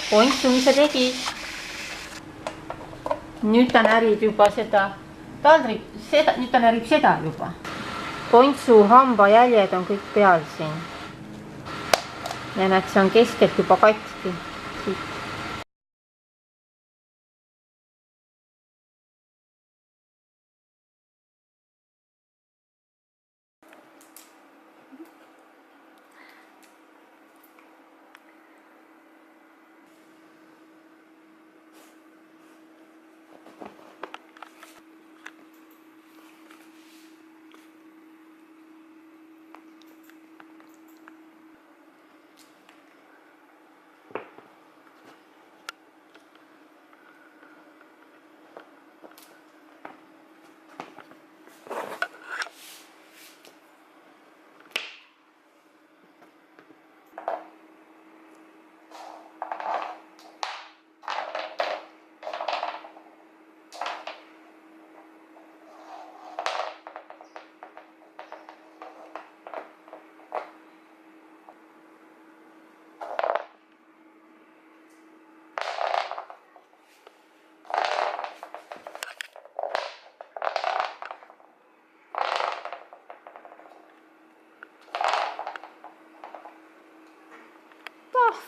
Pontsu, mis sa tegid? Nüüd ta närib juba seda nüüd ta närib seda juba. Pontsu hambajäljed on kõik peal siin. Ja näed, see on keskelt juba katki. Siit.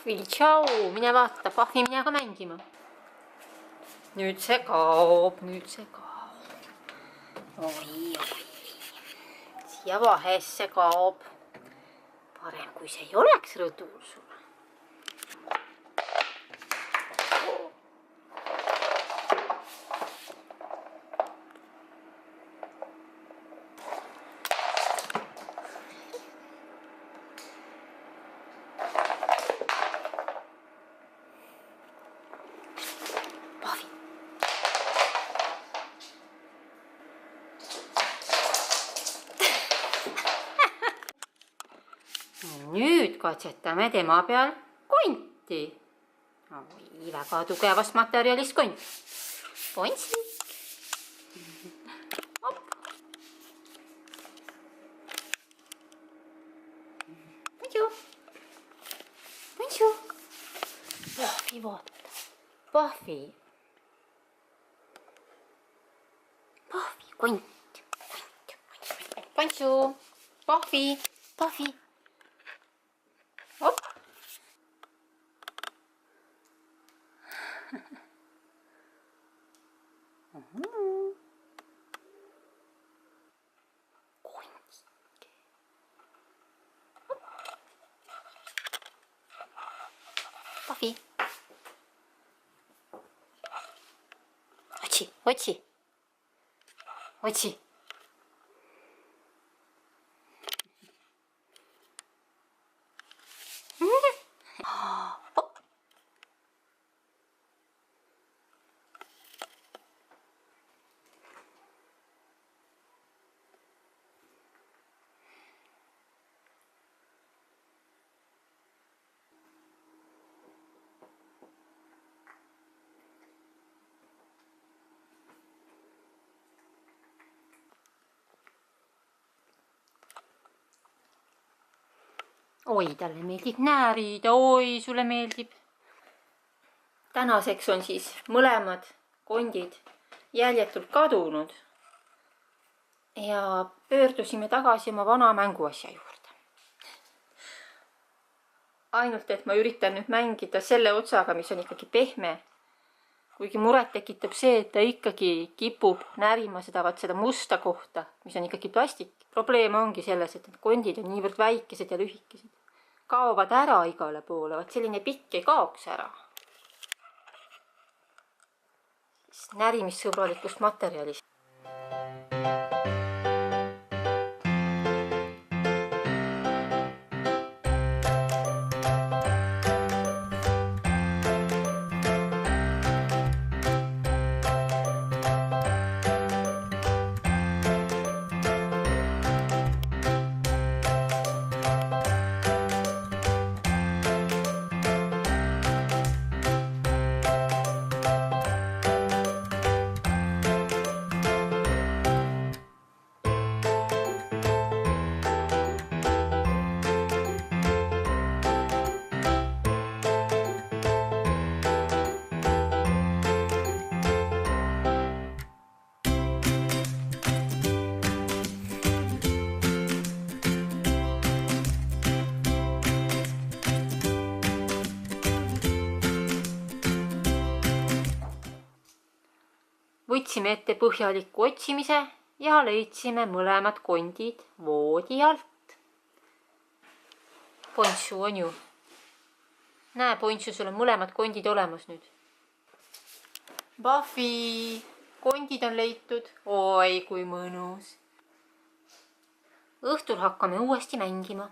Pahvi, tšau, mine vaata, Pahvi, mine ka mängima. Nüüd see kaob. Oi. Siia vahesse kaob. Parem, kui see ei oleks rõdul sul. Nüüd katsetame tema peal konti. Oi, väga tugevast materjalist kont. Pontsik. Pontsu. Pahvi, vaata. Pahvi, kont. Pontsu. Pahvi. Op. Pahvi. Otsi. Oi, talle meeldib näärida, oi, sulle meeldib. Tänaseks on siis mõlemad kondid jäljetult kadunud ja pöördusime tagasi oma vana mänguasja juurde. Ainult, et ma üritan nüüd mängida selle otsaga, mis on ikkagi pehme. Kuigi muret tekitab see, et ta ikkagi kipub närima seda musta kohta, mis on ikkagi plastik. Probleem ongi selles, et need kondid on niivõrd väikesed ja lühikesed. Kaovad ära igale poole, selline pikk ei kaoks ära. Närimissõbralikust materjalist. võtsime ette põhjaliku otsimise ja leidsime mõlemad kondid voodi alt. Pontsu on ju. Näe, Pontsu, sul on mõlemad kondid olemas nüüd. Buffy, kondid on leitud. Oi, kui mõnus. Õhtul hakkame uuesti mängima.